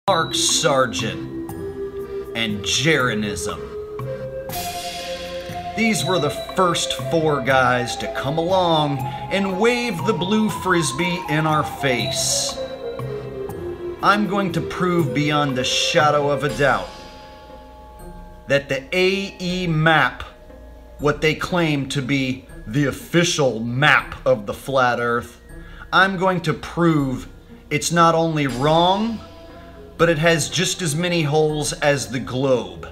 Mark Sargent, and Jeranism. These were the first 4 guys to come along and wave the blue frisbee in our face. I'm going to prove beyond a shadow of a doubt that the AE map, what they claim to be the official map of the flat earth, I'm going to prove it's not only wrong, but it has just as many holes as the globe.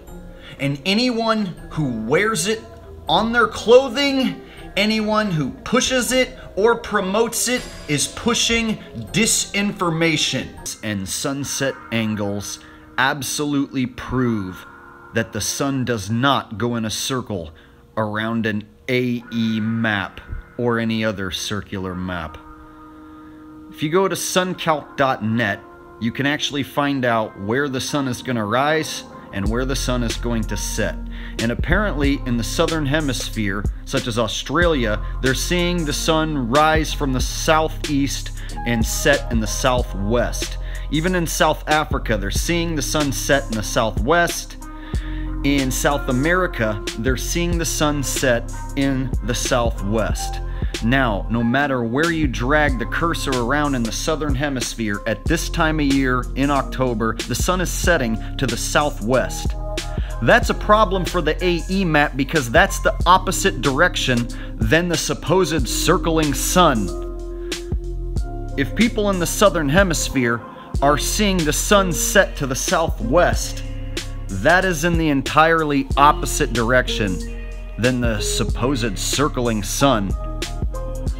And anyone who wears it on their clothing, anyone who pushes it or promotes it is pushing disinformation. And sunset angles absolutely prove that the sun does not go in a circle around an AE map or any other circular map. If you go to suncalc.net, you can actually find out where the sun is going to rise and where the sun is going to set. And apparently in the southern hemisphere, such as Australia, they're seeing the sun rise from the southeast and set in the southwest. Even in South Africa, they're seeing the sun set in the southwest. In South America, they're seeing the sun set in the southwest. Now, no matter where you drag the cursor around in the southern hemisphere at this time of year in October, the sun is setting to the southwest. That's a problem for the AE map because that's the opposite direction than the supposed circling sun. If people in the southern hemisphere are seeing the sun set to the southwest, that is in the entirely opposite direction than the supposed circling sun.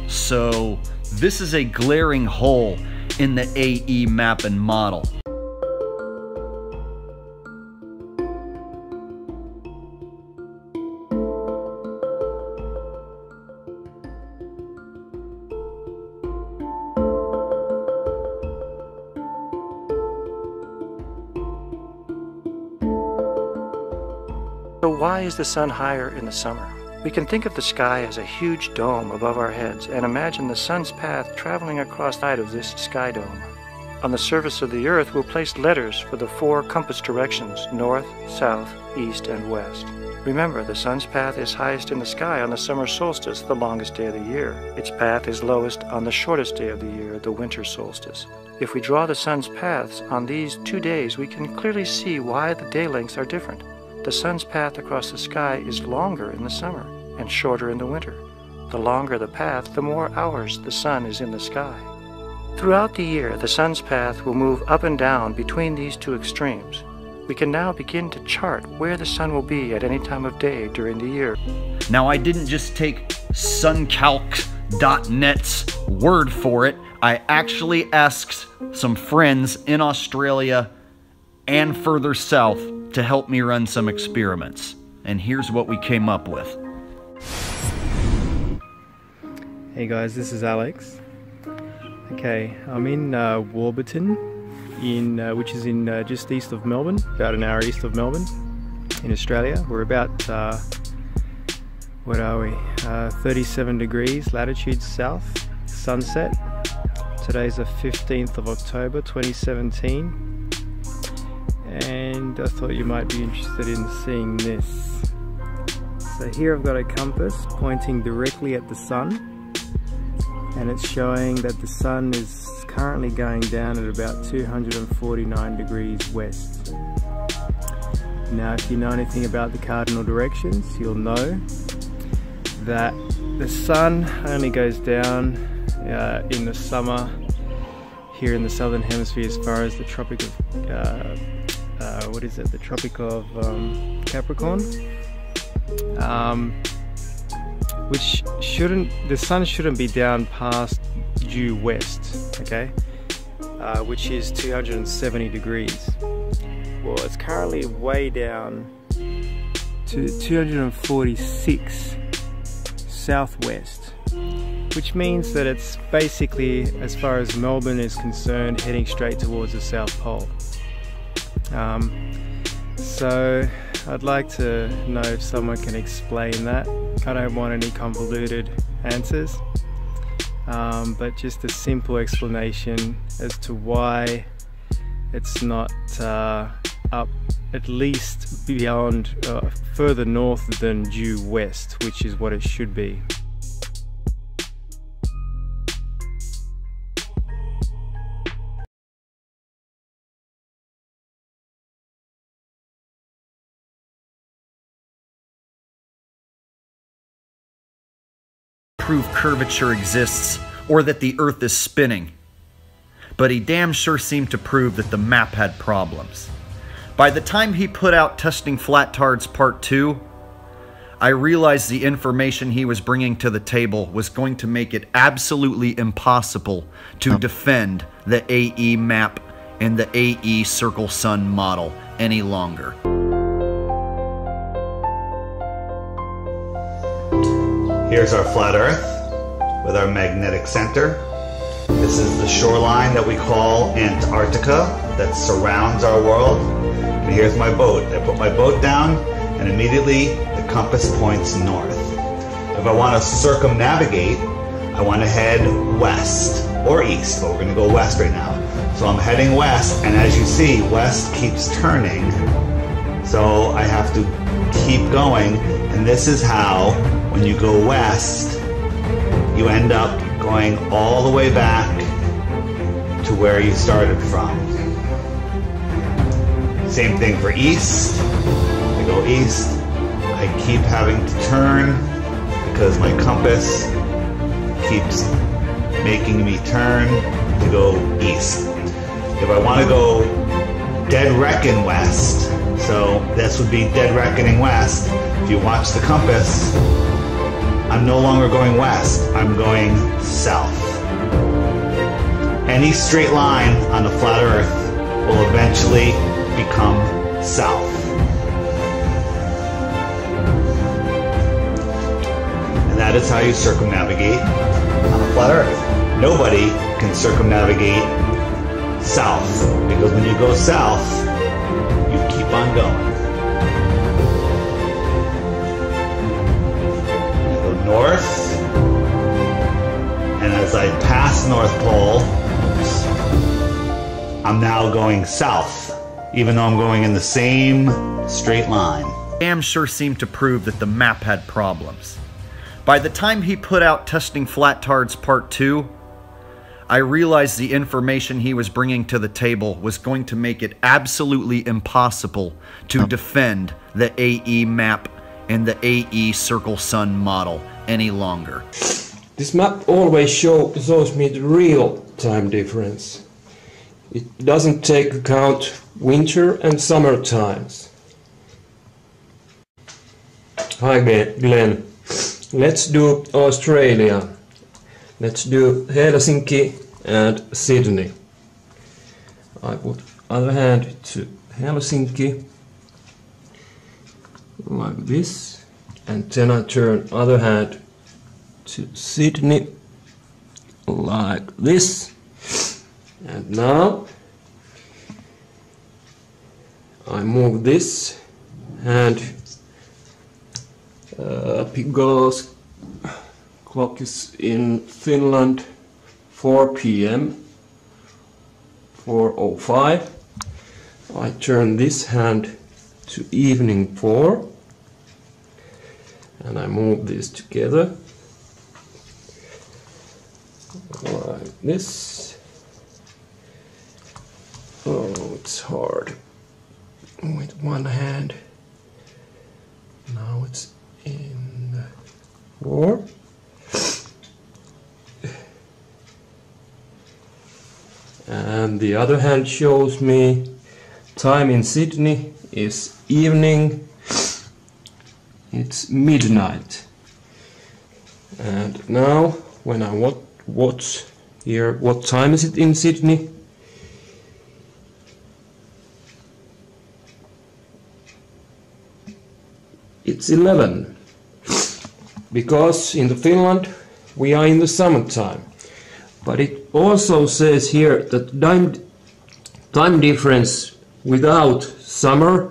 So this is a glaring hole in the AE map and model. So why is the sun higher in the summer? We can think of the sky as a huge dome above our heads and imagine the sun's path traveling across the side of this sky dome. On the surface of the earth, we'll place letters for the 4 compass directions: north, south, east, and west. Remember, the sun's path is highest in the sky on the summer solstice, the longest day of the year. Its path is lowest on the shortest day of the year, the winter solstice. If we draw the sun's paths on these 2 days, we can clearly see why the day lengths are different. The sun's path across the sky is longer in the summer and shorter in the winter. The longer the path, the more hours the sun is in the sky. Throughout the year, the sun's path will move up and down between these 2 extremes. We can now begin to chart where the sun will be at any time of day during the year. Now, I didn't just take suncalc.net's word for it. I actually asked some friends in Australia and further south to help me run some experiments. And here's what we came up with. Hey guys, this is Alex. Okay, I'm in Warburton, which is in just east of Melbourne, about an hour east of Melbourne, in Australia. We're about, what are we? 37 degrees latitude south, sunset. Today's the 15th of October 2017, and I thought you might be interested in seeing this. So here I've got a compass pointing directly at the sun, and it's showing that the sun is currently going down at about 249 degrees west. Now, if you know anything about the cardinal directions, you'll know that the sun only goes down in the summer here in the southern hemisphere as far as the Tropic of the Tropic of Capricorn. The sun shouldn't be down past due west, okay, which is 270 degrees. Well, it's currently way down to 246 southwest, which means that it's basically, as far as Melbourne is concerned, heading straight towards the South Pole. So I'd like to know if someone can explain that. I don't want any convoluted answers, but just a simple explanation as to why It's not up at least beyond further north than due west, which is what it should be. Prove curvature exists or that the Earth is spinning, but he damn sure seemed to prove that the map had problems. By the time he put out Testing Flattards Part 2, I realized the information he was bringing to the table was going to make it absolutely impossible to defend the AE map and the AE Circle Sun model any longer. Here's our flat Earth with our magnetic center. This is the shoreline that we call Antarctica that surrounds our world. And here's my boat. I put my boat down and immediately the compass points north. If I want to circumnavigate, I want to head west or east, but we're going to go west right now. So I'm heading west, and as you see, west keeps turning. So I have to keep going, and this is how, when you go west, you end up going all the way back to where you started from. Same thing for east. I go east, I keep having to turn because my compass keeps making me turn to go east. If I want to go dead reckon west, so this would be dead reckoning west. If you watch the compass, I'm no longer going west, I'm going south. Any straight line on the flat Earth will eventually become south. And that is how you circumnavigate on a flat Earth. Nobody can circumnavigate south, because when you go south, you keep on going. North, and as I pass North Pole, I'm now going south, even though I'm going in the same straight line. Damn sure seemed to prove that the map had problems. By the time he put out Testing Flattards Part 2, I realized the information he was bringing to the table was going to make it absolutely impossible to defend the AE map and the AE Circle Sun model any longer. This map always shows me the real time difference. It doesn't take account winter and summer times. Hi Glenn, let's do Australia. Let's do Helsinki and Sydney. I put other hand to Helsinki like this, and then I turn other hand to Sydney like this, and now I move this hand because clock is in Finland 4 p.m. 4:05. I turn this hand to evening 4 and I move this together like this. Oh, it's hard with one hand. Now it's in 4. And the other hand shows me time in Sydney is evening. It's midnight. And now when I watch here, what time is it in Sydney? It's 11. Because in the Finland we are in the summertime. But it also says here that time difference without summer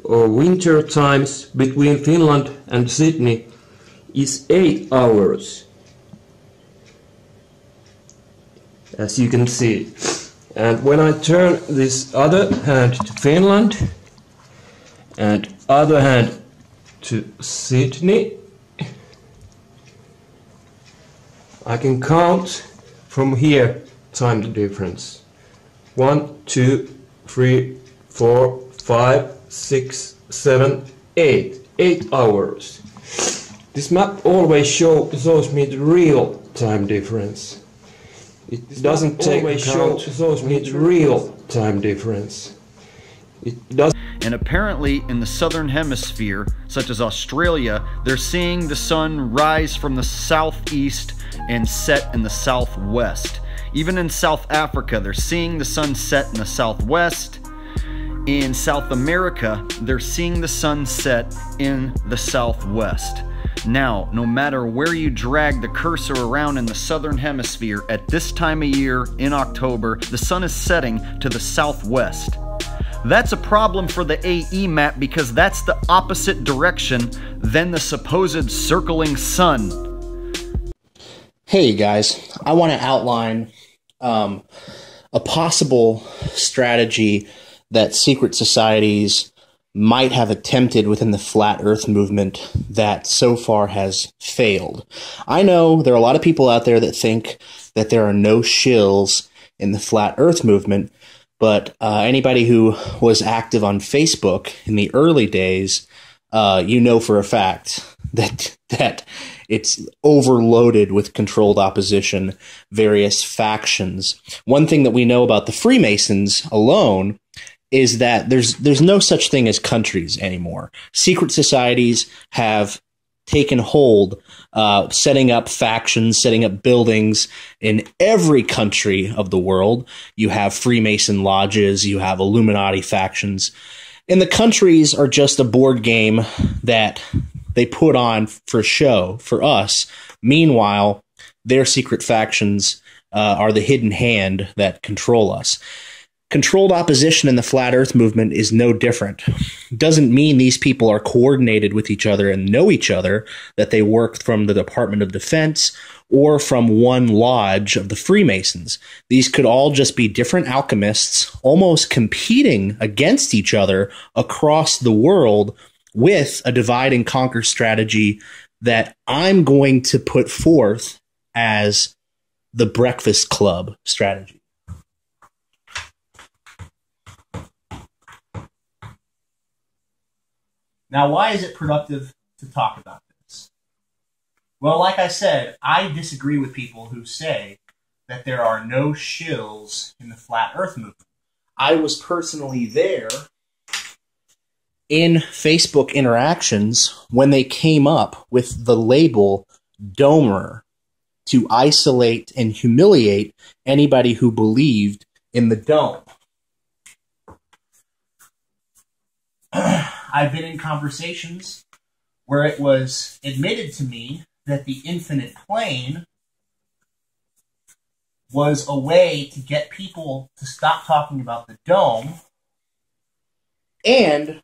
or winter times between Finland and Sydney is 8 hours. As you can see. And when I turn this other hand to Finland and other hand to Sydney, I can count from here time difference. 1, 2, 3, 4, 5, 6, 7, 8. 8 hours. This map always shows me the real time difference. It doesn't take account, shows me the real time difference. It doesn't. And apparently in the southern hemisphere, such as Australia, they're seeing the sun rise from the southeast and set in the southwest. Even in South Africa, they're seeing the sun set in the southwest. In South America, they're seeing the sun set in the southwest. Now, no matter where you drag the cursor around in the southern hemisphere, at this time of year in October, the sun is setting to the southwest. That's a problem for the AE map because that's the opposite direction than the supposed circling sun. Hey guys, I want to outline a possible strategy that secret societies might have attempted within the flat earth movement that so far has failed. I know there are a lot of people out there that think that there are no shills in the flat earth movement, but anybody who was active on Facebook in the early days, you know for a fact that it's overloaded with controlled opposition, various factions. One thing that we know about the Freemasons alone is that there's no such thing as countries anymore. Secret societies have taken hold, setting up factions, setting up buildings in every country of the world. You have Freemason lodges, you have Illuminati factions, and the countries are just a board game that they put on for show for us. Meanwhile, their secret factions are the hidden hand that control us. Controlled opposition in the flat earth movement is no different. Doesn't mean these people are coordinated with each other and know each other, that they work from the Department of Defense or from one lodge of the Freemasons. These could all just be different alchemists almost competing against each other across the world with a divide and conquer strategy that I'm going to put forth as the Breakfast Club strategy. Now, why is it productive to talk about this? Well, like I said, I disagree with people who say that there are no shills in the flat earth movement. I was personally there in Facebook interactions when they came up with the label Domer to isolate and humiliate anybody who believed in the dome. I've been in conversations where it was admitted to me that the infinite plane was a way to get people to stop talking about the dome. And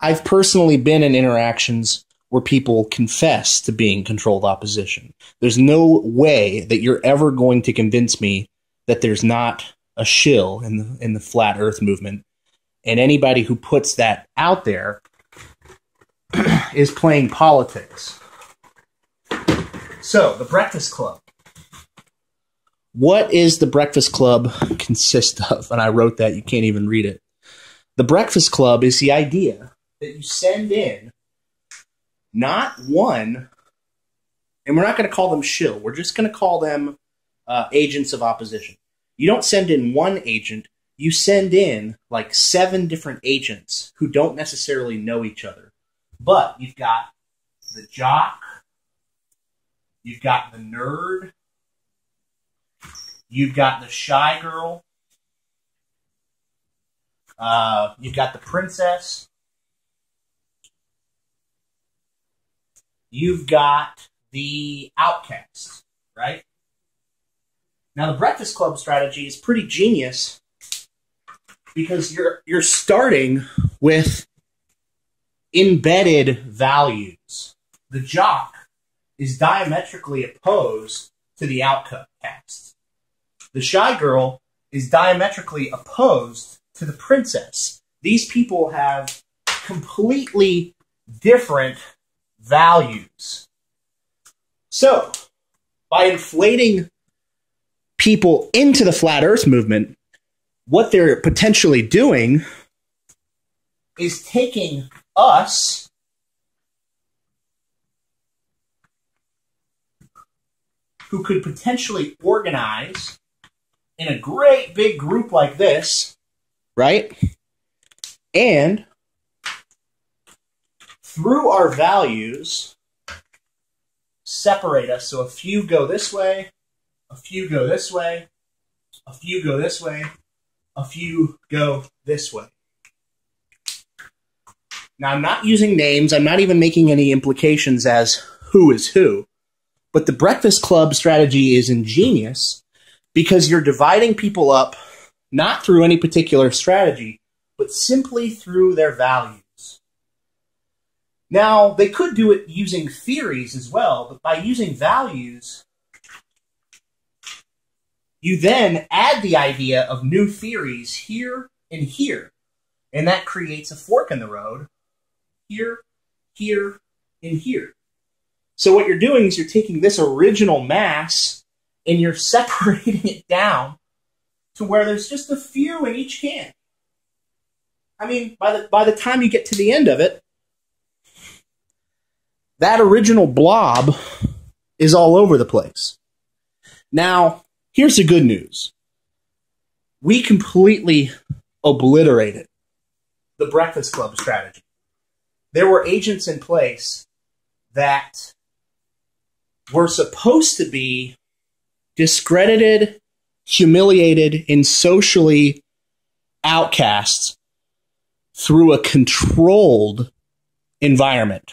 I've personally been in interactions where people confess to being controlled opposition. There's no way that you're ever going to convince me that there's not a shill in the flat earth movement. And anybody who puts that out there is playing politics. So, the Breakfast Club. What is the Breakfast Club consist of? And I wrote that, you can't even read it. The Breakfast Club is the idea that you send in not one, and we're not going to call them shill, we're just going to call them agents of opposition. You don't send in one agent, you send in like 7 different agents who don't necessarily know each other. But you've got the jock, you've got the nerd, you've got the shy girl, you've got the princess, you've got the outcast, right? Now the Breakfast Club strategy is pretty genius because you're starting with embedded values. The jock is diametrically opposed to the outcast. The shy girl is diametrically opposed to the princess. These people have completely different values. So, by inflating people into the flat earth movement, what they're potentially doing is taking us who could potentially organize in a great big group like this, right? And through our values, separate us. So a few go this way, a few go this way, a few go this way, a few go this way. Now, I'm not using names. I'm not even making any implications as who is who. But the Breakfast Club strategy is ingenious because you're dividing people up not through any particular strategy, but simply through their values. Now, they could do it using theories as well, but by using values, you then add the idea of new theories here and here, and that creates a fork in the road here, here, and here. So what you're doing is you're taking this original mass and you're separating it down to where there's just a few in each camp. I mean, by the time you get to the end of it, that original blob is all over the place. Now, here's the good news. We completely obliterated the Breakfast Club strategy. There were agents in place that were supposed to be discredited, humiliated, and socially outcasts through a controlled environment.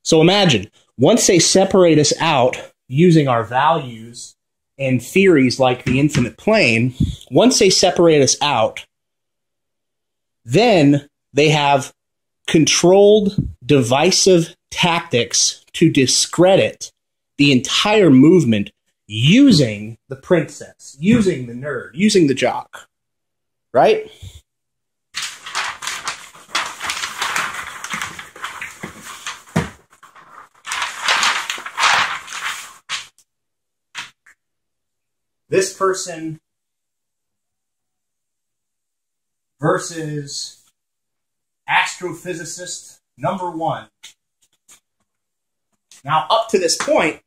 So imagine, once they separate us out using our values and theories like the infinite plane, once they separate us out, then they have controlled, divisive tactics to discredit the entire movement using the princess, using the nerd, using the jock, right? This person versus astrophysicist number one. Now, up to this point,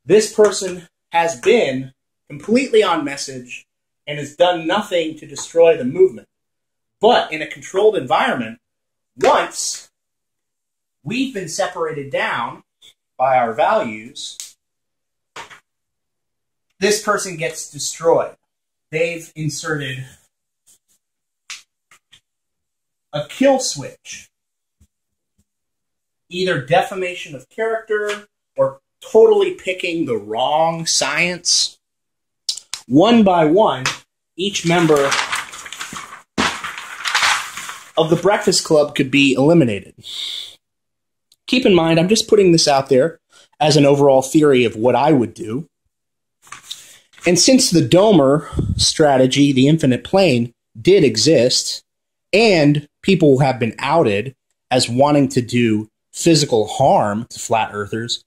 this person has been completely on message and has done nothing to destroy the movement. But in a controlled environment, once we've been separated down by our values, this person gets destroyed. They've inserted a kill switch. Either defamation of character or totally picking the wrong science. One by one, each member of the Breakfast Club could be eliminated. Keep in mind, I'm just putting this out there as an overall theory of what I would do. And since the Domer strategy, the infinite plane, did exist, and people have been outed as wanting to do physical harm to flat earthers,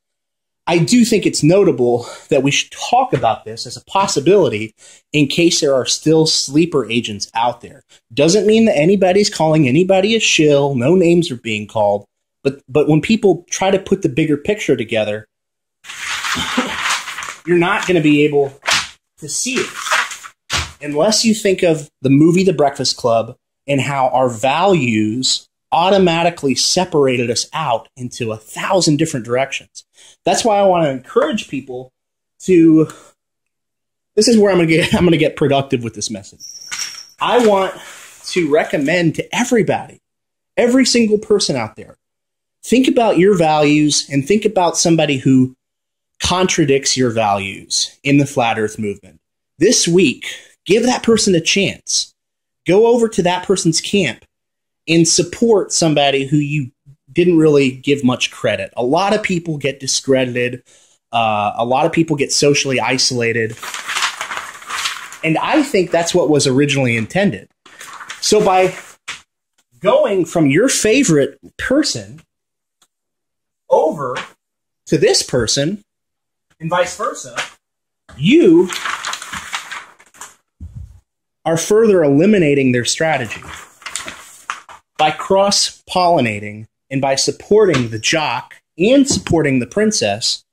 I do think it's notable that we should talk about this as a possibility in case there are still sleeper agents out there. Doesn't mean that anybody's calling anybody a shill, no names are being called, but when people try to put the bigger picture together, you're not going to be able to see it unless you think of the movie The Breakfast Club and how our values automatically separated us out into 1,000 different directions. That's why I want to encourage people to. This is where I'm going to get productive with this message. I want to recommend to everybody, every single person out there, think about your values and think about somebody who contradicts your values in the flat earth movement. This week, give that person a chance. Go over to that person's camp and support somebody who you didn't really give much credit. A lot of people get discredited. A lot of people get socially isolated. And I think that's what was originally intended. So by going from your favorite person over to this person and vice versa, you are further eliminating their strategy. By cross-pollinating and by supporting the jock and supporting the princess,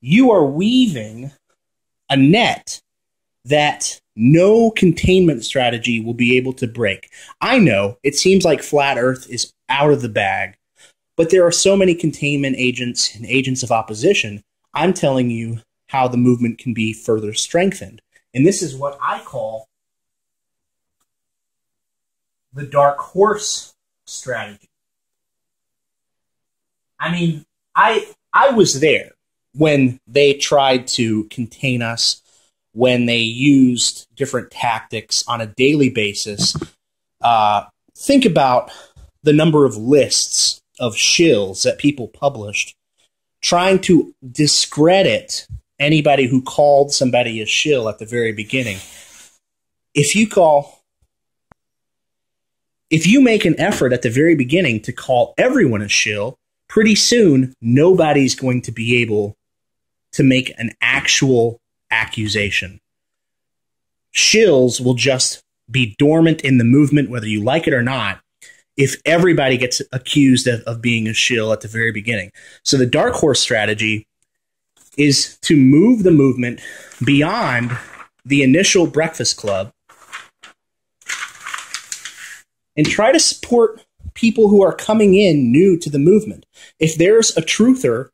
you are weaving a net that no containment strategy will be able to break. I know it seems like Flat Earth is out of the bag, but there are so many containment agents and agents of opposition. I'm telling you how the movement can be further strengthened. And this is what I call the dark horse strategy. I mean, I was there when they tried to contain us, when they used different tactics on a daily basis. Think about the number of lists of shills that people published trying to discredit anybody who called somebody a shill at the very beginning. If you make an effort at the very beginning to call everyone a shill, pretty soon nobody's going to be able to make an actual accusation. Shills will just be dormant in the movement, whether you like it or not, if everybody gets accused of being a shill at the very beginning. So the dark horse strategy is to move the movement beyond the initial Breakfast Club and try to support people who are coming in new to the movement. If there's a truther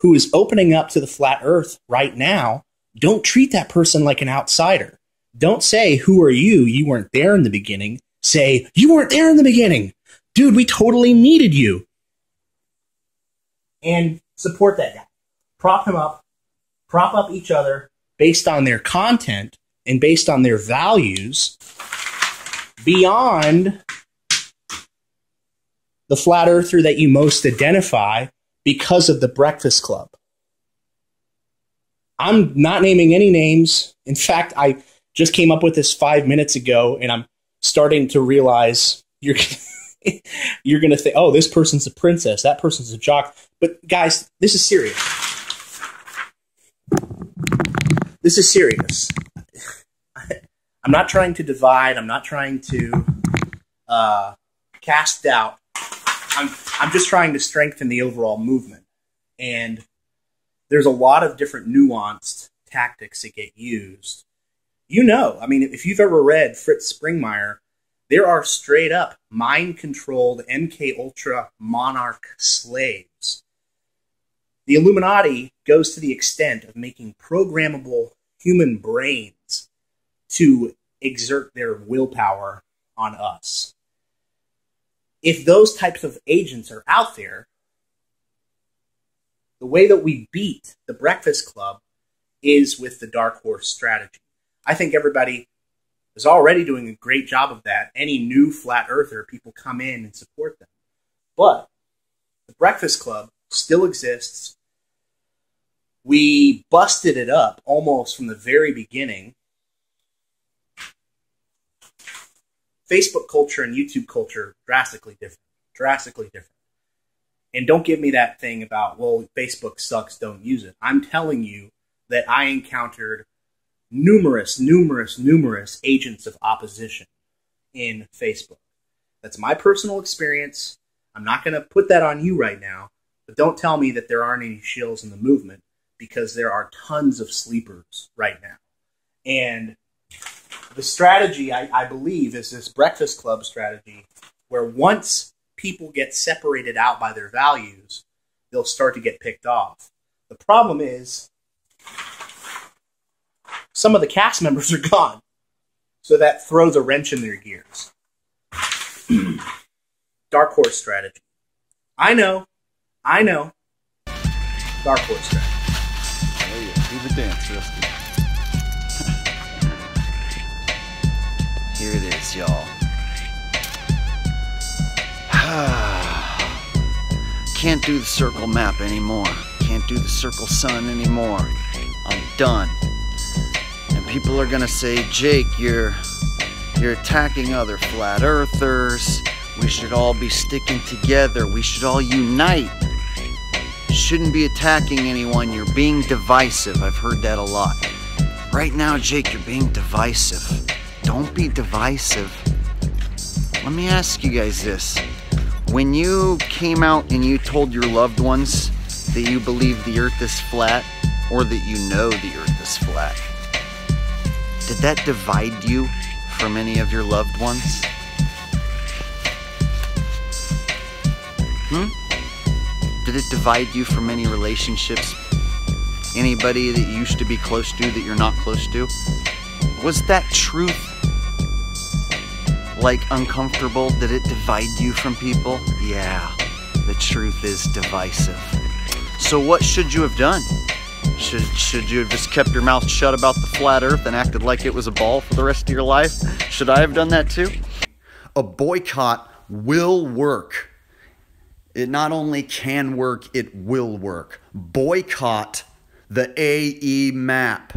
who is opening up to the flat earth right now, don't treat that person like an outsider. Don't say, who are you? You weren't there in the beginning. Say, you weren't there in the beginning. Dude, we totally needed you. And support that guy. Prop him up. Prop up each other based on their content and based on their values beyond the flat earther that you most identify because of the Breakfast Club. I'm not naming any names. In fact, I just came up with this 5 minutes ago, and I'm starting to realize you're going to think, oh, this person's a princess, that person's a jock. But guys, this is serious. This is serious. I'm not trying to divide. I'm not trying to cast doubt. I'm just trying to strengthen the overall movement. And there's a lot of different nuanced tactics that get used. You know, I mean, if you've ever read Fritz Springmeier, there are straight up mind-controlled MK Ultra monarch slaves. The Illuminati goes to the extent of making programmable human brains to exert their willpower on us. If those types of agents are out there, the way that we beat the Breakfast Club is with the Dark Horse strategy. I think everybody is already doing a great job of that. Any new flat earther, people come in and support them. But the Breakfast Club still exists. We busted it up almost from the very beginning. Facebook culture and YouTube culture, drastically different. Drastically different. And don't give me that thing about, well, Facebook sucks, don't use it. I'm telling you that I encountered numerous agents of opposition in Facebook. That's my personal experience. I'm not going to put that on you right now, but don't tell me that there aren't any shills in the movement, because there are tons of sleepers right now. And the strategy, I believe, is this Breakfast Club strategy, where once people get separated out by their values, they'll start to get picked off. The problem is, some of the cast members are gone, so that throws a wrench in their gears. Dark Horse strategy. I know. Dark Horse strategy. Oh yeah, do the dance, Rusty. Here it is, y'all. Can't do the circle map anymore. Can't do the circle sun anymore. I'm done. And People are gonna say, Jake, you're attacking other flat earthers. We should all be sticking together. We should all unite. Shouldn't be attacking anyone. You're being divisive. I've heard that a lot. Right now, Jake, you're being divisive. Don't be divisive. Let me ask you guys this. When you came out and you told your loved ones that you believe the earth is flat, or that you know the earth is flat, did that divide you from any of your loved ones? Did it divide you from any relationships? Anybody that you used to be close to that you're not close to? Was that truth like uncomfortable? Did it divide you from people? Yeah, the truth is divisive. So what should you have done? Should you have just kept your mouth shut about the flat earth and acted like it was a ball for the rest of your life? Should I have done that too? A boycott will work. It not only can work, it will work. Boycott the AE map.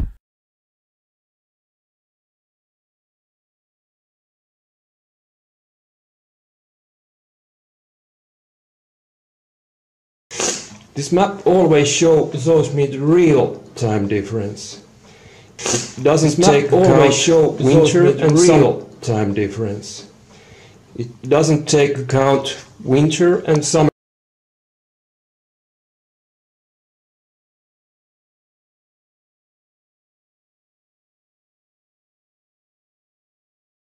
This map always shows me the real time difference. It doesn't take account winter and summer time difference. It doesn't take account winter and summer.